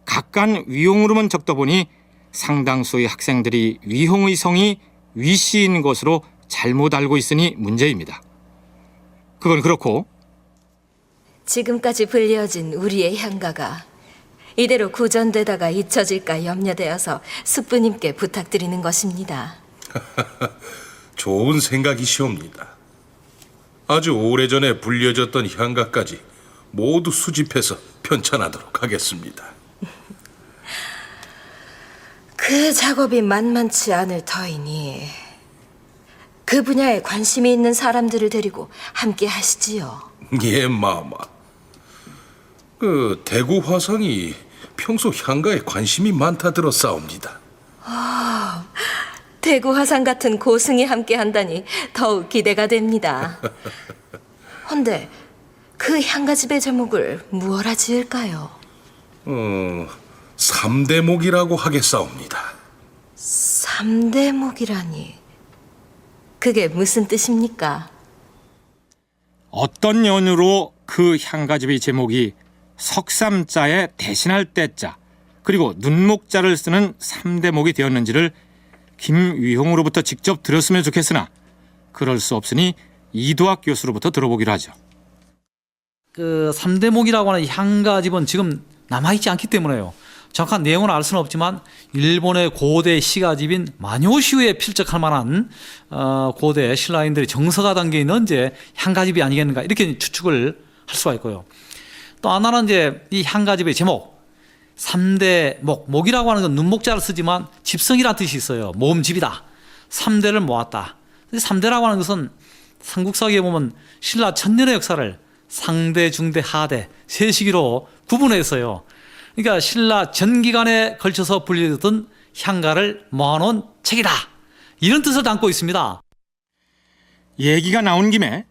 각간 위홍으로만 적다 보니 상당수의 학생들이 위홍의 성이 위씨인 것으로 잘못 알고 있으니 문제입니다. 그건 그렇고 지금까지 불려진 우리의 향가가 이대로 구전되다가 잊혀질까 염려되어서 숙부님께 부탁드리는 것입니다. 좋은 생각이시옵니다. 아주 오래전에 불려졌던 향가까지 모두 수집해서 편찬하도록 하겠습니다. 그 작업이 만만치 않을 터이니 그 분야에 관심이 있는 사람들을 데리고 함께 하시지요. 예, 마마. 그 대구 화상이 평소 향가에 관심이 많다 들었사옵니다. 대구 화상 같은 고승이 함께 한다니 더욱 기대가 됩니다. 헌데 그 향가집의 제목을 무엇라 지을까요? 삼대목이라고 하겠사옵니다. 삼대목이라니 그게 무슨 뜻입니까? 어떤 연유로 그 향가집의 제목이 석삼자에 대신할 때자 그리고 눈목자를 쓰는 삼대목이 되었는지를 김위홍으로부터 직접 들었으면 좋겠으나 그럴 수 없으니 이도학 교수로부터 들어보기로 하죠. 그 3대목이라고 하는 향가집은 지금 남아있지 않기 때문에요. 정확한 내용은 알 수는 없지만 일본의 고대 시가집인 마뇨시우에 필적할 만한 고대 신라인들의 정서가 담겨 있는 이제 향가집이 아니겠는가 이렇게 추측을 할 수가 있고요. 또 하나는 이제 이 향가집의 제목 3대목, 목이라고 하는 건 눈목자를 쓰지만 집성이라는 뜻이 있어요. 모음집이다. 3대를 모았다. 3대라고 하는 것은 삼국사기에 보면 신라 천년의 역사를 상대, 중대, 하대 세 시기로 구분했어요. 그러니까 신라 전 기간에 걸쳐서 불려졌던 향가를 모아놓은 책이다. 이런 뜻을 담고 있습니다. 얘기가 나온 김에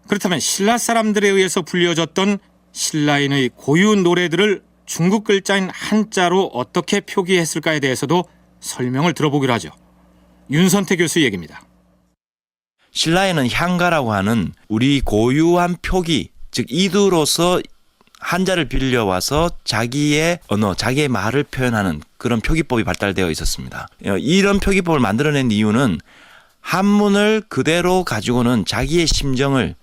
그렇다면 신라 사람들에 의해서 불려졌던 신라인의 고유 노래들을 중국 글자인 한자로 어떻게 표기했을까에 대해서도 설명을 들어보기로 하죠. 윤선태 교수 얘기입니다. 신라에는 향가라고 하는 우리 고유한 표기, 즉 이두로서 한자를 빌려와서 자기의 언어, 자기의 말을 표현하는 그런 표기법이 발달되어 있었습니다. 이런 표기법을 만들어낸 이유는 한문을 그대로 가지고는 자기의 심정을,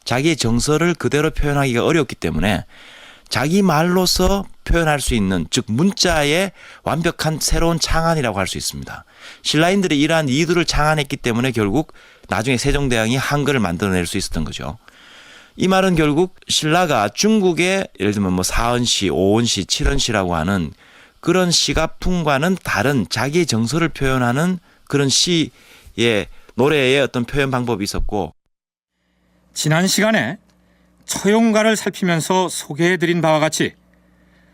자기의 정서를 그대로 표현하기가 어렵기 때문에 자기 말로서 표현할 수 있는, 즉 문자의 완벽한 새로운 창안이라고 할 수 있습니다. 신라인들이 이러한 이두를 창안했기 때문에 결국 나중에 세종대왕이 한글을 만들어낼 수 있었던 거죠. 이 말은 결국 신라가 중국의 예를 들면 뭐 사언시, 오언시, 칠언시라고 하는 그런 시가풍과는 다른 자기의 정서를 표현하는 그런 시의 노래의 어떤 표현 방법이 있었고, 지난 시간에 처용가를 살피면서 소개해드린 바와 같이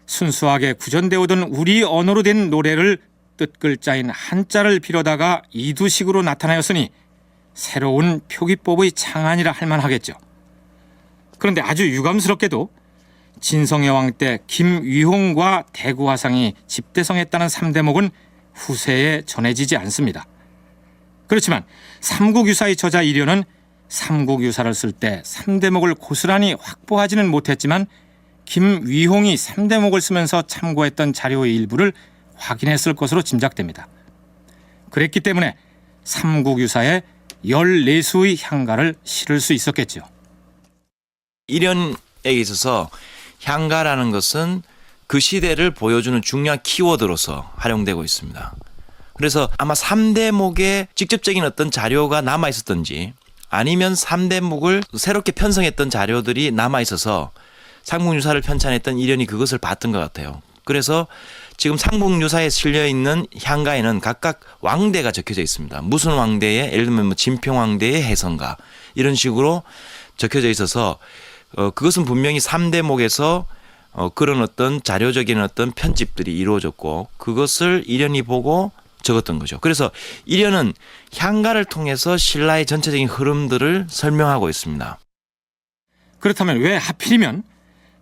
순수하게 구전되어 오던 우리 언어로 된 노래를 뜻글자인 한자를 빌어다가 이두식으로 나타나였으니 새로운 표기법의 창안이라 할 만하겠죠. 그런데 아주 유감스럽게도 진성여왕 때 김위홍과 대구화상이 집대성했다는 3대목은 후세에 전해지지 않습니다. 그렇지만 삼국유사의 저자 이련은 삼국유사를 쓸 때 3대목을 고스란히 확보하지는 못했지만 김위홍이 3대목을 쓰면서 참고했던 자료의 일부를 확인했을 것으로 짐작됩니다. 그랬기 때문에 삼국유사에 14수의 향가를 실을 수 있었겠죠. 이련에 있어서 향가라는 것은 그 시대를 보여주는 중요한 키워드로서 활용되고 있습니다. 그래서 아마 3대목에 직접적인 어떤 자료가 남아 있었던지 아니면 3대목을 새롭게 편성했던 자료들이 남아 있어서 삼국유사를 편찬했던 이련이 그것을 봤던 것 같아요. 그래서 지금 삼국유사에 실려 있는 향가에는 각각 왕대가 적혀져 있습니다. 무슨 왕대에, 예를 들면 뭐 진평왕대의 해성가 이런 식으로 적혀져 있어서 그것은 분명히 3대목에서 그런 어떤 자료적인 어떤 편집들이 이루어졌고 그것을 이련이 보고 적었던 거죠. 그래서 이련은 향가를 통해서 신라의 전체적인 흐름들을 설명하고 있습니다. 그렇다면 왜 하필이면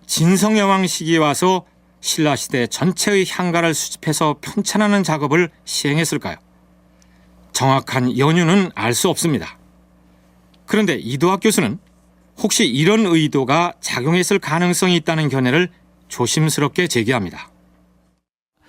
진성여왕 시기에 와서 신라시대 전체의 향가를 수집해서 편찬하는 작업을 시행했을까요? 정확한 연유는 알 수 없습니다. 그런데 이도학 교수는 혹시 이런 의도가 작용했을 가능성이 있다는 견해를 조심스럽게 제기합니다.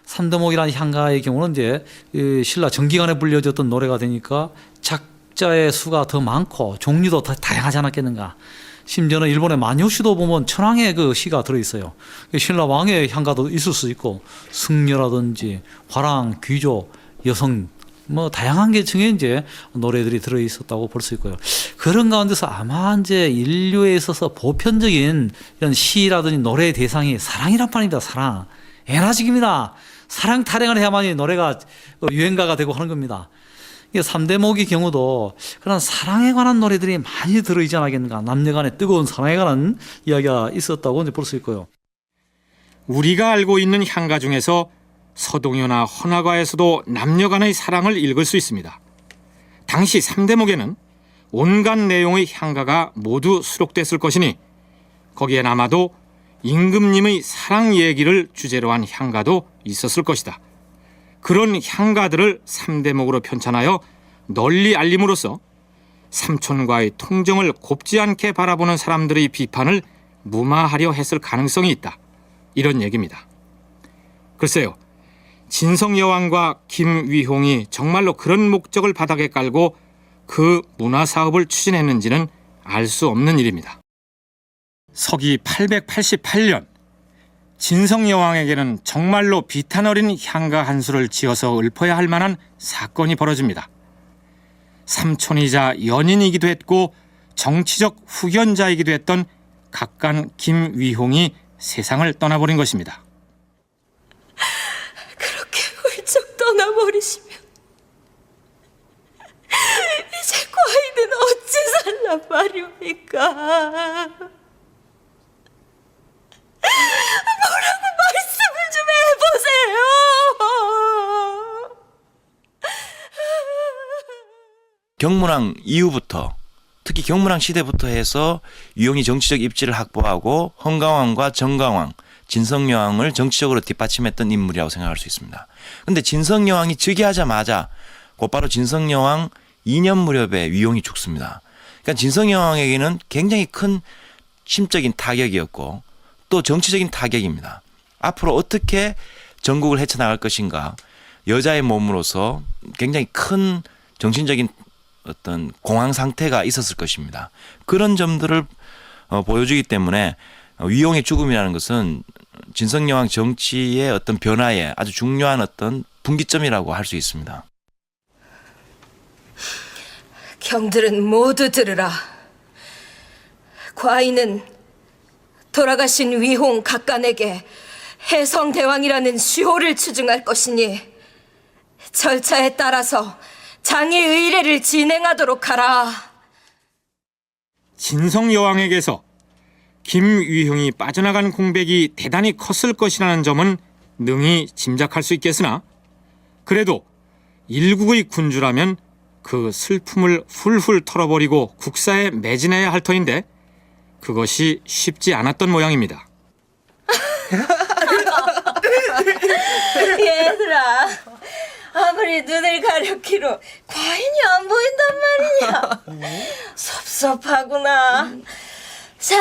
3대목이라는 향가의 경우는 이제 신라 정기간에 불려졌던 노래가 되니까 작자의 수가 더 많고 종류도 더 다양하지 않았겠는가. 심지어는 일본의 마뇨시도 보면 천황의 그 시가 들어있어요. 신라 왕의 향가도 있을 수 있고 승려라든지 화랑, 귀족, 여성 뭐 다양한 계층의 이제 노래들이 들어있었다고 볼 수 있고요. 그런 가운데서 아마 이제 인류에 있어서 보편적인 이런 시라든지 노래의 대상이 사랑이란 말입니다. 사랑. 에너지입니다. 사랑 타령을 해야만이 노래가 유행가가 되고 하는 겁니다. 3대목의 경우도 그런 사랑에 관한 노래들이 많이 들어있지 않겠는가. 남녀간의 뜨거운 사랑에 관한 이야기가 있었다고 이제 볼 수 있고요. 우리가 알고 있는 향가 중에서 서동요나 헌화가에서도 남녀간의 사랑을 읽을 수 있습니다. 당시 3대목에는 온갖 내용의 향가가 모두 수록됐을 것이니 거기엔 아마도 임금님의 사랑 얘기를 주제로 한 향가도 있었을 것이다. 그런 향가들을 3대목으로 편찬하여 널리 알림으로써 삼촌과의 통정을 곱지 않게 바라보는 사람들의 비판을 무마하려 했을 가능성이 있다. 이런 얘기입니다. 글쎄요. 진성여왕과 김위홍이 정말로 그런 목적을 바닥에 깔고 그 문화 사업을 추진했는지는 알 수 없는 일입니다. 서기 888년 진성 여왕에게는 정말로 비탄 어린 향가 한 수를 지어서 읊어야 할 만한 사건이 벌어집니다. 삼촌이자 연인이기도 했고 정치적 후견자이기도 했던 각간 김위홍이 세상을 떠나버린 것입니다. 그렇게 훌쩍 떠나버리시면 이제 과인은 어찌 살란 말입니까? 뭐라고 말씀을 좀 해보세요. 경문왕 이후부터 특히 경문왕 시대부터 해서 위홍이 정치적 입지를 확보하고 헌강왕과 정강왕, 진성여왕을 정치적으로 뒷받침했던 인물이라고 생각할 수 있습니다. 그런데 진성여왕이 즉위하자마자 곧바로 진성여왕 2년 무렵에 위홍이 죽습니다. 그러니까 진성여왕에게는 굉장히 큰 심적인 타격이었고 또 정치적인 타격입니다. 앞으로 어떻게 전국을 헤쳐나갈 것인가, 여자의 몸으로서 굉장히 큰 정신적인 어떤 공황 상태가 있었을 것입니다. 그런 점들을 보여주기 때문에 위홍의 죽음이라는 것은 진성여왕 정치의 어떤 변화에 아주 중요한 어떤 분기점이라고 할 수 있습니다. 경들은 모두 들으라. 과인은 돌아가신 위홍 각간에게 해성대왕이라는 슈호를 추증할 것이니 절차에 따라서 장의 의례를 진행하도록 하라. 진성 여왕에게서 김위홍이 빠져나간 공백이 대단히 컸을 것이라는 점은 능히 짐작할 수 있겠으나 그래도 일국의 군주라면 그 슬픔을 훌훌 털어버리고 국사에 매진해야 할 터인데 그것이 쉽지 않았던 모양입니다. 얘들아, 아무리 눈을 가렸기로 과인이 안 보인단 말이냐. 섭섭하구나. 자,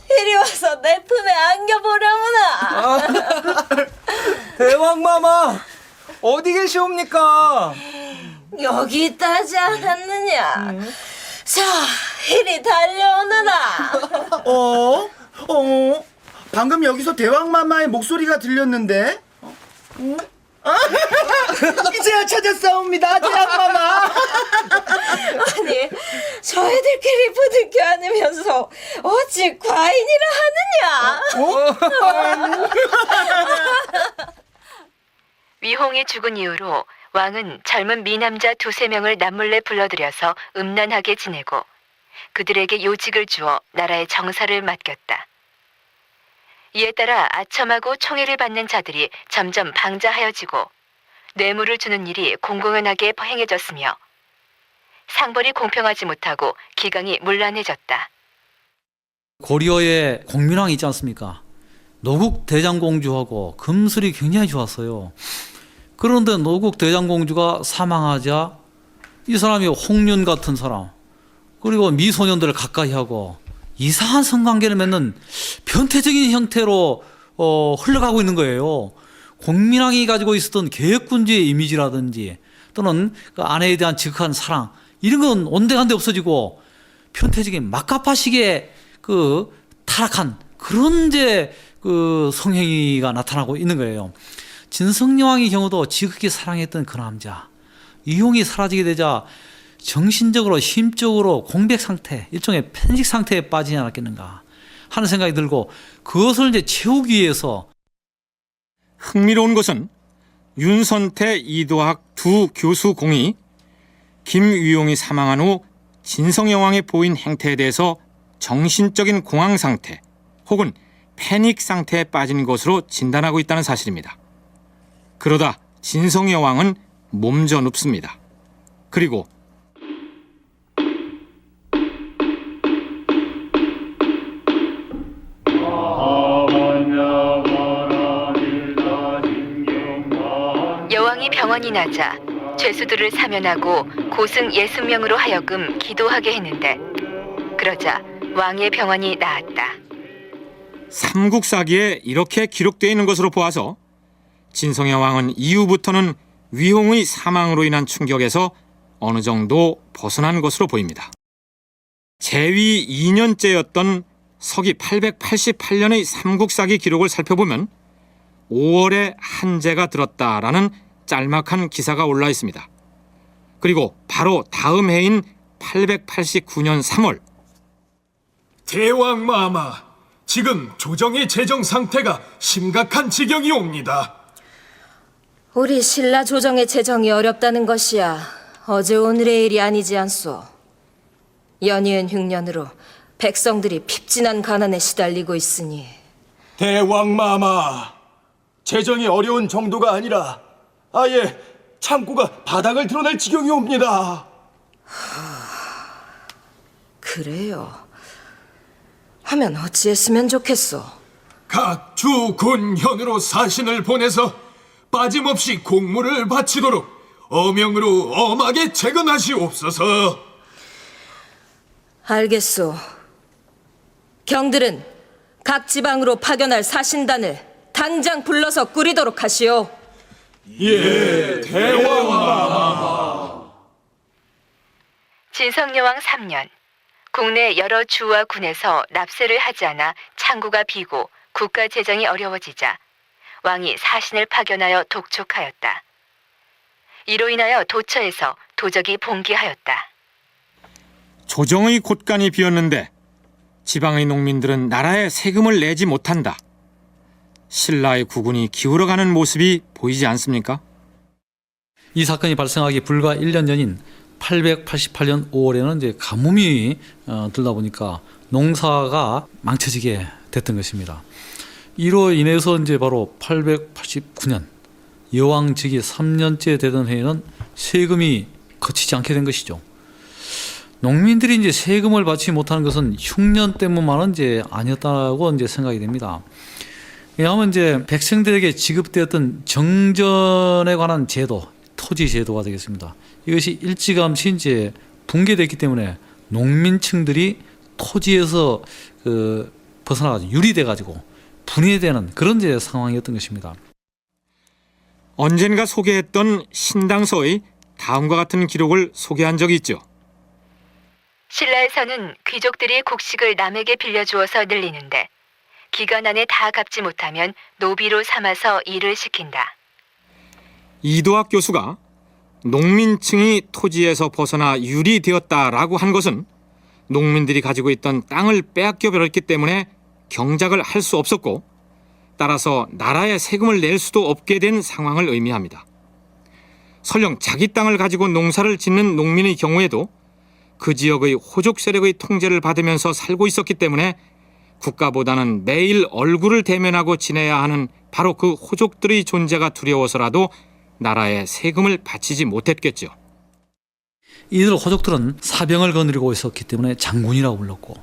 이리 와서 내 품에 안겨보려무나. 대왕마마 어디 계시옵니까? 여기 있다 하지 않았느냐. 자, 이리 달려오느라. 방금 여기서 대왕마마의 목소리가 들렸는데? 이제야 찾았사옵니다, 대왕마마. 아니, 저희들끼리 부둥켜 안으면서 어찌 과인이라 하느냐. 위홍이 죽은 이후로 왕은 젊은 미남자 2-3명을 남몰래 불러들여서 음란하게 지내고 그들에게 요직을 주어 나라의 정사를 맡겼다. 이에 따라 아첨하고 총애를 받는 자들이 점점 방자하여지고 뇌물을 주는 일이 공공연하게 행해졌으며 상벌이 공평하지 못하고 기강이 문란해졌다. 고려의 공민왕이 있지 않습니까? 노국 대장공주하고 금슬이 굉장히 좋았어요. 그런데 노국 대장공주가 사망하자 이 사람이 홍련 같은 사람 그리고 미소년들을 가까이 하고 이상한 성관계를 맺는 변태적인 형태로 흘러가고 있는 거예요. 공민왕이 가지고 있었던 계획군주의 이미지라든지 또는 그 아내에 대한 지극한 사랑 이런 건 온데간데 없어지고 편태적인 막가파식의 그 타락한 그런 이제 그 성행위가 나타나고 있는 거예요. 진성여왕의 경우도 지극히 사랑했던 그 남자 위홍이 사라지게 되자 정신적으로 심적으로 공백 상태 일종의 편식 상태에 빠지지 않았겠는가 하는 생각이 들고 그것을 이제 채우기 위해서 흥미로운 것은 윤선태, 이도학 두 교수 공이 김위홍이 사망한 후 진성여왕의 보인 행태에 대해서 정신적인 공황 상태 혹은 패닉 상태에 빠진 것으로 진단하고 있다는 사실입니다. 그러다 진성여왕은 몸져 눕습니다. 그리고 여왕이 병원이 나자 죄수들을 사면하고 고승 60명으로 하여금 기도하게 했는데 그러자 왕의 병원이 나았다. 삼국사기에 이렇게 기록되어 있는 것으로 보아서 진성여왕은 이후부터는 위홍의 사망으로 인한 충격에서 어느 정도 벗어난 것으로 보입니다. 재위 2년째였던 서기 888년의 삼국사기 기록을 살펴보면 5월에 한재가 들었다라는 짤막한 기사가 올라 있습니다. 그리고 바로 다음 해인 889년 3월 대왕마마, 지금 조정의 재정 상태가 심각한 지경이 옵니다. 우리 신라 조정의 재정이 어렵다는 것이야 어제 오늘의 일이 아니지 않소. 연이은 흉년으로 백성들이 핍진한 가난에 시달리고 있으니 대왕마마, 재정이 어려운 정도가 아니라 아예 창고가 바닥을 드러낼 지경이 옵니다. 그래요. 하면 어찌했으면 좋겠소. 각 주 군현으로 사신을 보내서 빠짐없이 공물을 바치도록 어명으로 엄하게 재건하시옵소서. 알겠소. 경들은 각 지방으로 파견할 사신단을 당장 불러서 꾸리도록 하시오. 예, 대왕마마. 진성여왕 3년, 국내 여러 주와 군에서 납세를 하지 않아 창구가 비고 국가 재정이 어려워지자 왕이 사신을 파견하여 독촉하였다. 이로 인하여 도처에서 도적이 봉기하였다. 조정의 곳간이 비었는데 지방의 농민들은 나라에 세금을 내지 못한다. 신라의 국운이 기울어가는 모습이 보이지 않습니까? 이 사건이 발생하기 불과 1년 전인 888년 5월에는 이제 가뭄이 들다 보니까 농사가 망쳐지게 됐던 것입니다. 이로 인해서 이제 바로 889년 여왕 즉위 3년째 되던 해에는 세금이 거치지 않게 된 것이죠. 농민들이 이제 세금을 받지 못하는 것은 흉년 때문만은 이제 아니었다고 이제 생각이 됩니다. 왜냐하면 이제 백성들에게 지급되었던 정전에 관한 제도, 토지 제도가 되겠습니다. 이것이 일찌감치 이제 붕괴됐기 때문에 농민층들이 토지에서 벗어나가지고 유리돼가지고 분해되는 그런 이제 상황이었던 것입니다. 언젠가 소개했던 신당서의 다음과 같은 기록을 소개한 적이 있죠. 신라에서는 귀족들이 곡식을 남에게 빌려주어서 늘리는데 기간 안에 다 갚지 못하면 노비로 삼아서 일을 시킨다. 이도학 교수가 농민층이 토지에서 벗어나 유리되었다라고 한 것은 농민들이 가지고 있던 땅을 빼앗겨 버렸기 때문에 경작을 할 수 없었고 따라서 나라에 세금을 낼 수도 없게 된 상황을 의미합니다. 설령 자기 땅을 가지고 농사를 짓는 농민의 경우에도 그 지역의 호족 세력의 통제를 받으면서 살고 있었기 때문에 국가보다는 매일 얼굴을 대면하고 지내야 하는 바로 그 호족들의 존재가 두려워서라도 나라에 세금을 바치지 못했겠죠. 이들 호족들은 사병을 거느리고 있었기 때문에 장군이라고 불렀고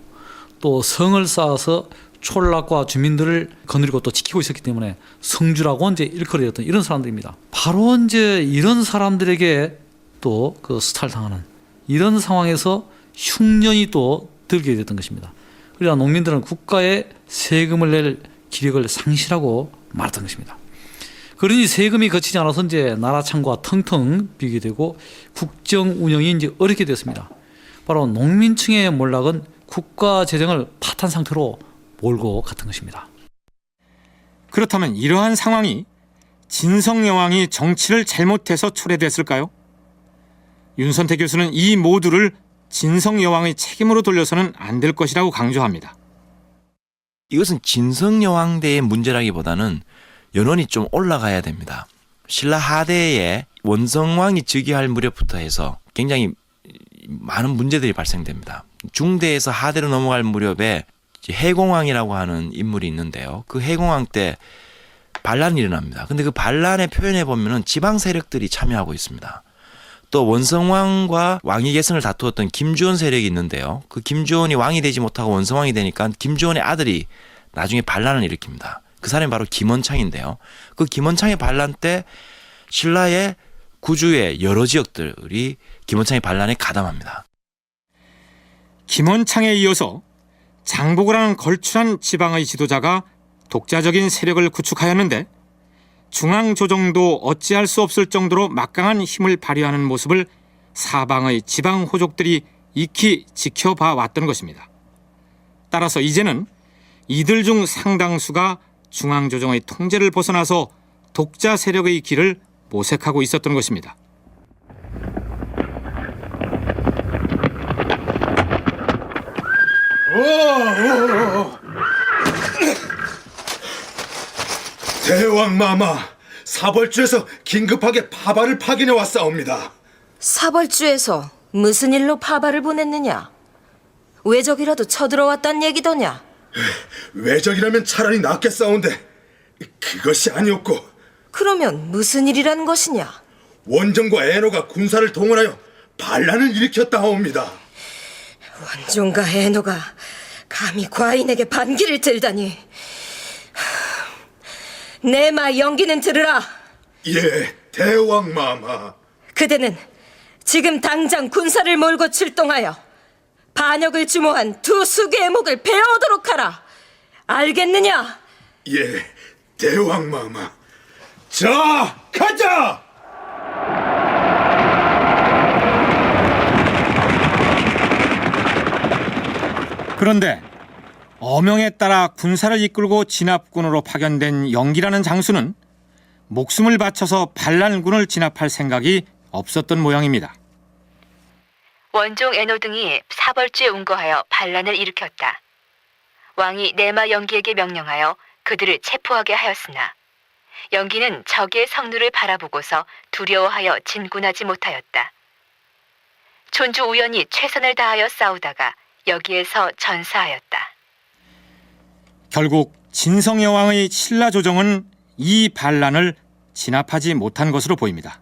또 성을 쌓아서 촌락과 주민들을 거느리고 또 지키고 있었기 때문에 성주라고 이제 일컬어졌던 이런 사람들입니다. 바로 이제 이런 사람들에게 또 그 수탈당하는 이런 상황에서 흉년이 또 들게 됐던 것입니다. 그러나 농민들은 국가에 세금을 낼 기력을 상실하고 말았던 것입니다. 그러니 세금이 거치지 않아서 이제 나라 창고가 텅텅 비게 되고 국정 운영이 이제 어렵게 됐습니다. 바로 농민층의 몰락은 국가 재정을 파탄 상태로 몰고 갔던 것입니다. 그렇다면 이러한 상황이 진성여왕이 정치를 잘못해서 초래됐을까요? 윤선태 교수는 이 모두를 진성여왕의 책임으로 돌려서는 안 될 것이라고 강조합니다. 이것은 진성여왕대의 문제라기보다는 연원이 좀 올라가야 됩니다. 신라 하대에 원성왕이 즉위할 무렵부터 해서 굉장히 많은 문제들이 발생됩니다. 중대에서 하대로 넘어갈 무렵에 해공왕이라고 하는 인물이 있는데요. 그 해공왕 때 반란이 일어납니다. 근데 그 반란에 표현해 보면은 지방 세력들이 참여하고 있습니다. 또 원성왕과 왕위 계승을 다투었던 김주원 세력이 있는데요. 그 김주원이 왕이 되지 못하고 원성왕이 되니까 김주원의 아들이 나중에 반란을 일으킵니다. 그 사람이 바로 김원창인데요. 그 김원창의 반란 때 신라의 구주의 여러 지역들이 김원창의 반란에 가담합니다. 김원창에 이어서 장복을 걸출한 지방의 지도자가 독자적인 세력을 구축하였는데 중앙조정도 어찌할 수 없을 정도로 막강한 힘을 발휘하는 모습을 사방의 지방 호족들이 익히 지켜봐 왔던 것입니다. 따라서 이제는 이들 중 상당수가 중앙조정의 통제를 벗어나서 독자 세력의 길을 모색하고 있었던 것입니다. 대왕마마, 사벌주에서 긴급하게 파발을 파견해 왔사옵니다. 사벌주에서 무슨 일로 파발을 보냈느냐? 외적이라도 쳐들어왔단 얘기더냐? 외적이라면 차라리 낫겠사온데 그것이 아니었고, 그러면 무슨 일이란 것이냐? 원정과 애노가 군사를 동원하여 반란을 일으켰다옵니다. 원종과 애노가 감히 과인에게 반기를 들다니. 내 말 연기는 들으라. 예, 대왕마마. 그대는 지금 당장 군사를 몰고 출동하여 반역을 주모한 두 수괴의 목을 베어오도록 하라. 알겠느냐? 예, 대왕마마. 자, 가자! 그런데 어명에 따라 군사를 이끌고 진압군으로 파견된 영기라는 장수는 목숨을 바쳐서 반란군을 진압할 생각이 없었던 모양입니다. 원종 애노 등이 사벌주에 운거하여 반란을 일으켰다. 왕이 내마 영기에게 명령하여 그들을 체포하게 하였으나 영기는 적의 성누를 바라보고서 두려워하여 진군하지 못하였다. 촌주 우연히 최선을 다하여 싸우다가 여기에서 전사하였다. 결국 진성여왕의 신라 조정은 이 반란을 진압하지 못한 것으로 보입니다.